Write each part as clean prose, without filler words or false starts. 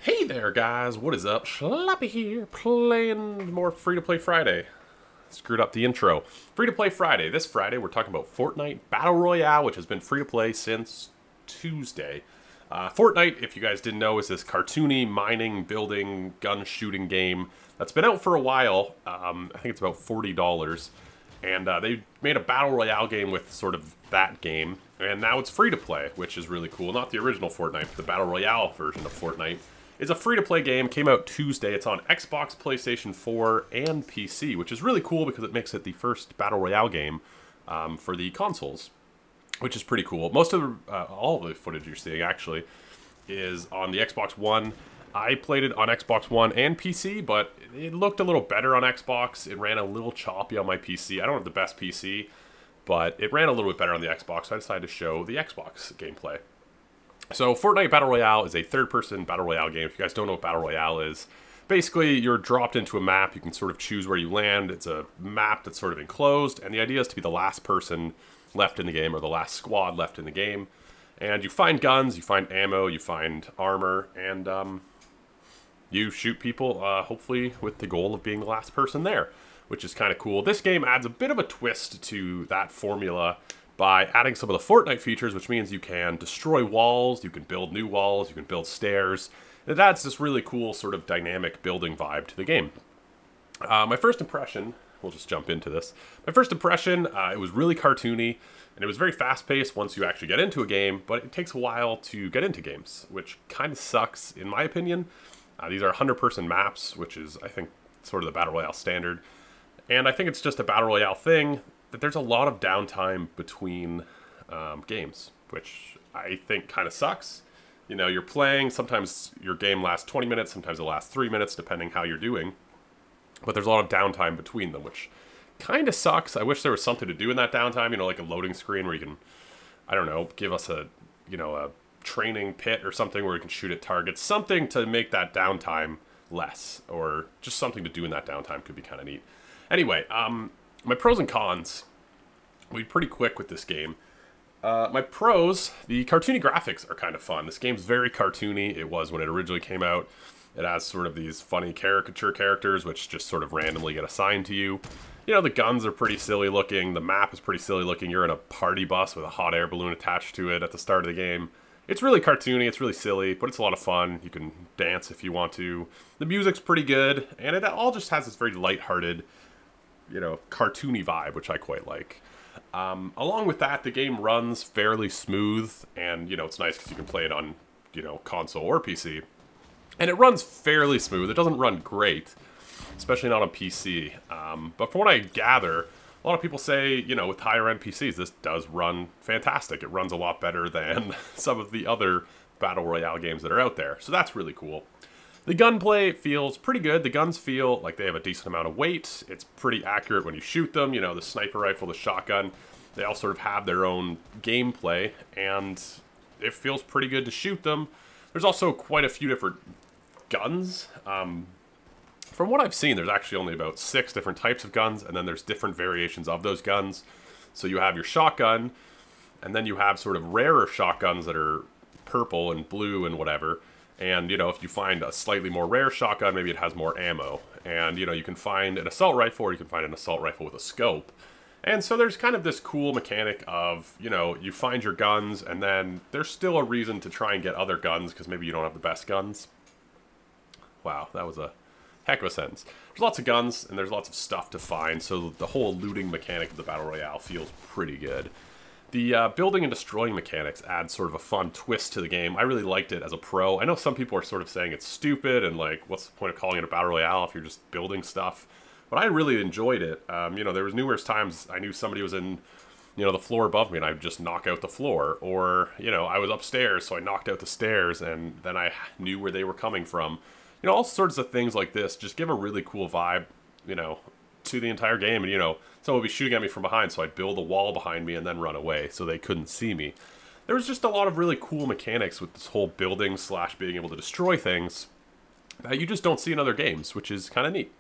Hey there, guys. What is up? Schloppy here, playing more Free-to-Play Friday. Screwed up the intro. Free-to-Play Friday. This Friday, we're talking about Fortnite Battle Royale, which has been free-to-play since Tuesday. Fortnite, if you guys didn't know, is this cartoony mining, building, gun shooting game that's been out for a while. I think it's about $40. And they made a Battle Royale game with sort of that game. And now it's free-to-play, which is really cool. Not the original Fortnite, but the Battle Royale version of Fortnite. It's a free-to-play game, came out Tuesday. It's on Xbox, PlayStation 4, and PC, which is really cool because it makes it the first Battle Royale game for the consoles, which is pretty cool. Most of all of the footage you're seeing, actually, is on the Xbox One. I played it on Xbox One and PC, but it looked a little better on Xbox. It ran a little choppy on my PC. I don't have the best PC, but it ran a little bit better on the Xbox, so I decided to show the Xbox gameplay. So Fortnite Battle Royale is a third-person Battle Royale game. If you guys don't know what Battle Royale is, basically you're dropped into a map. You can sort of choose where you land. It's a map that's sort of enclosed, and the idea is to be the last person left in the game, or the last squad left in the game. And you find guns, you find ammo, you find armor, and you shoot people, hopefully with the goal of being the last person there, which is kind of cool. This game adds a bit of a twist to that formula by adding some of the Fortnite features, which means you can destroy walls, you can build new walls, you can build stairs. And it adds this really cool sort of dynamic building vibe to the game. My first impression, we'll just jump into this. My first impression, it was really cartoony, and it was very fast-paced once you actually get into a game, but it takes a while to get into games, which kind of sucks in my opinion. These are 100-person maps, which is, I think, sort of the Battle Royale standard. And I think it's just a Battle Royale thing that there's a lot of downtime between games, which I think kind of sucks. You know, you're playing, sometimes your game lasts 20 minutes, sometimes it lasts 3 minutes, depending how you're doing. But there's a lot of downtime between them, which kind of sucks. I wish there was something to do in that downtime, you know, like a loading screen where you can, I don't know, give us a, you know, a training pit or something where we can shoot at targets. Something to make that downtime less, or just something to do in that downtime could be kind of neat. Anyway, my pros and cons, we'll be pretty quick with this game. My pros, the cartoony graphics are kind of fun. This game's very cartoony. It was when it originally came out. It has sort of these funny caricature characters, which just sort of randomly get assigned to you. You know, the guns are pretty silly looking. The map is pretty silly looking. You're in a party bus with a hot air balloon attached to it at the start of the game. It's really cartoony, it's really silly, but it's a lot of fun. You can dance if you want to. The music's pretty good, and it all just has this very lighthearted, you know, cartoony vibe, which I quite like. Along with that, the game runs fairly smooth, and, you know, it's nice because you can play it on, you know, console or PC. And it runs fairly smooth. It doesn't run great, especially not on PC. But from what I gather, a lot of people say, you know, with higher-end PCs, this does run fantastic. It runs a lot better than some of the other Battle Royale games that are out there. So that's really cool. The gunplay feels pretty good. The guns feel like they have a decent amount of weight. It's pretty accurate when you shoot them. You know, the sniper rifle, the shotgun, they all sort of have their own gameplay, and it feels pretty good to shoot them. There's also quite a few different guns. From what I've seen, there's actually only about 6 different types of guns, and then there's different variations of those guns. So you have your shotgun, and then you have sort of rarer shotguns that are purple and blue and whatever. And, you know, if you find a slightly more rare shotgun, maybe it has more ammo. And, you know, you can find an assault rifle, or you can find an assault rifle with a scope. And so there's kind of this cool mechanic of, you know, you find your guns, and then there's still a reason to try and get other guns, because maybe you don't have the best guns. Wow, that was a heck of a sentence. There's lots of guns, and there's lots of stuff to find, so the whole looting mechanic of the Battle Royale feels pretty good. The building and destroying mechanics add sort of a fun twist to the game. I really liked it as a pro. I know some people are sort of saying it's stupid, and like, what's the point of calling it a Battle Royale if you're just building stuff? But I really enjoyed it. You know, there was numerous times I knew somebody was in, you know, the floor above me, and I'd just knock out the floor. Or, you know, I was upstairs, so I knocked out the stairs, and then I knew where they were coming from. You know, all sorts of things like this just give a really cool vibe, you know, to the entire game. And, you know, someone would be shooting at me from behind, so I'd build a wall behind me and then run away so they couldn't see me. There was just a lot of really cool mechanics with this whole building slash being able to destroy things that you just don't see in other games, which is kind of neat.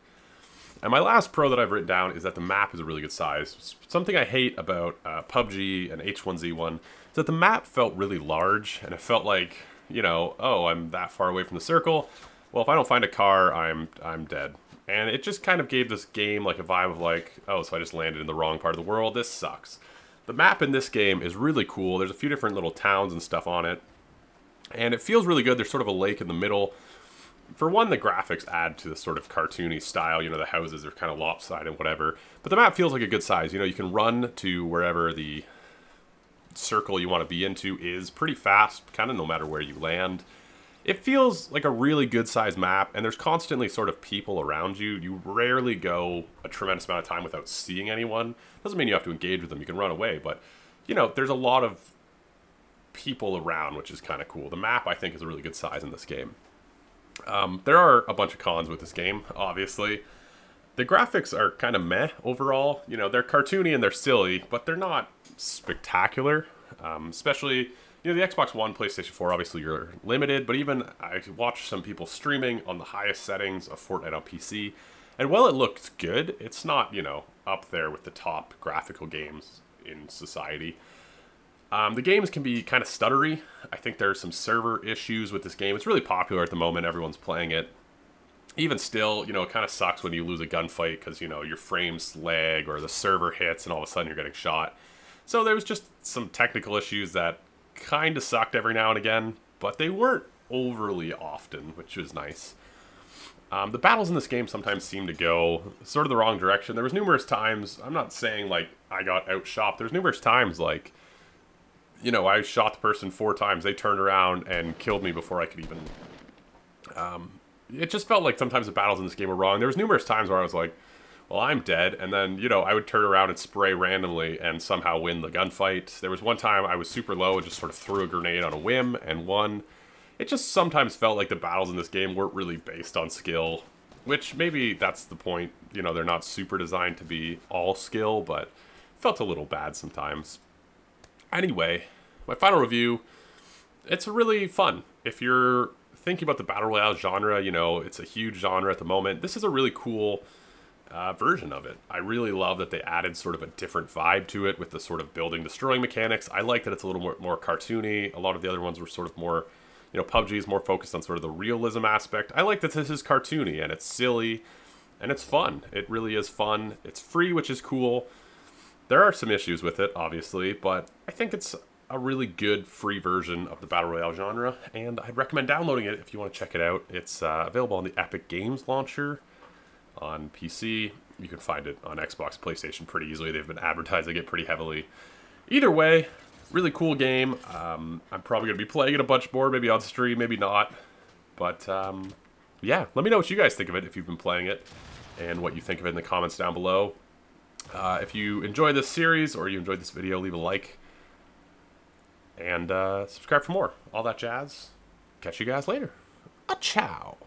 And my last pro that I've written down is that the map is a really good size. Something I hate about PUBG and H1Z1 is that the map felt really large, and it felt like, you know, oh, I'm that far away from the circle. Well, if I don't find a car, I'm dead. And it just kind of gave this game like a vibe of like, oh, so I just landed in the wrong part of the world. This sucks. The map in this game is really cool. There's a few different little towns and stuff on it. And it feels really good. There's sort of a lake in the middle. For one, the graphics add to the sort of cartoony style. You know, the houses are kind of lopsided and whatever. But the map feels like a good size. You know, you can run to wherever the circle you want to be into is pretty fast, kind of no matter where you land. It feels like a really good sized map, and there's constantly sort of people around you. You rarely go a tremendous amount of time without seeing anyone. Doesn't mean you have to engage with them. You can run away, but, you know, there's a lot of people around, which is kind of cool. The map, I think, is a really good size in this game. There are a bunch of cons with this game, obviously. The graphics are kind of meh overall. You know, they're cartoony and they're silly, but they're not spectacular. Especially, you know, the Xbox One, PlayStation 4, obviously you're limited, but even I watched some people streaming on the highest settings of Fortnite on PC, and while it looks good, it's not, you know, up there with the top graphical games in society. The games can be kind of stuttery. I think there are some server issues with this game. It's really popular at the moment. Everyone's playing it. Even still, you know, it kind of sucks when you lose a gunfight because, you know, your frames lag or the server hits and all of a sudden you're getting shot. So there was just some technical issues that kind of sucked every now and again, but they weren't overly often, which was nice. The battles in this game sometimes seem to go sort of the wrong direction. There was numerous times, I'm not saying like I got outshot, there's numerous times like, you know, I shot the person 4 times, they turned around and killed me before I could even... It just felt like sometimes the battles in this game were wrong. There was numerous times where I was like, well, I'm dead, and then, you know, I would turn around and spray randomly and somehow win the gunfight. There was one time I was super low and just sort of threw a grenade on a whim and won. It just sometimes felt like the battles in this game weren't really based on skill, which maybe that's the point. You know, they're not super designed to be all skill, but it felt a little bad sometimes. Anyway, my final review, it's really fun. If you're thinking about the Battle Royale genre, you know, it's a huge genre at the moment. This is a really cool version of it. I really love that they added sort of a different vibe to it with the sort of building, destroying mechanics. I like that it's a little more cartoony. A lot of the other ones were sort of more, you know, PUBG is more focused on sort of the realism aspect. I like that this is cartoony and it's silly and it's fun. It really is fun. It's free, which is cool. There are some issues with it, obviously, but I think it's a really good free version of the Battle Royale genre, and I'd recommend downloading it if you want to check it out. It's available on the Epic Games launcher on PC. You can find it on Xbox, PlayStation pretty easily. They've been advertising it pretty heavily. Either way, really cool game. I'm probably going to be playing it a bunch more, maybe on stream, maybe not. But yeah, let me know what you guys think of it if you've been playing it, and what you think of it in the comments down below. If you enjoy this series or you enjoyed this video, leave a like. And subscribe for more. All that jazz. Catch you guys later. A ciao.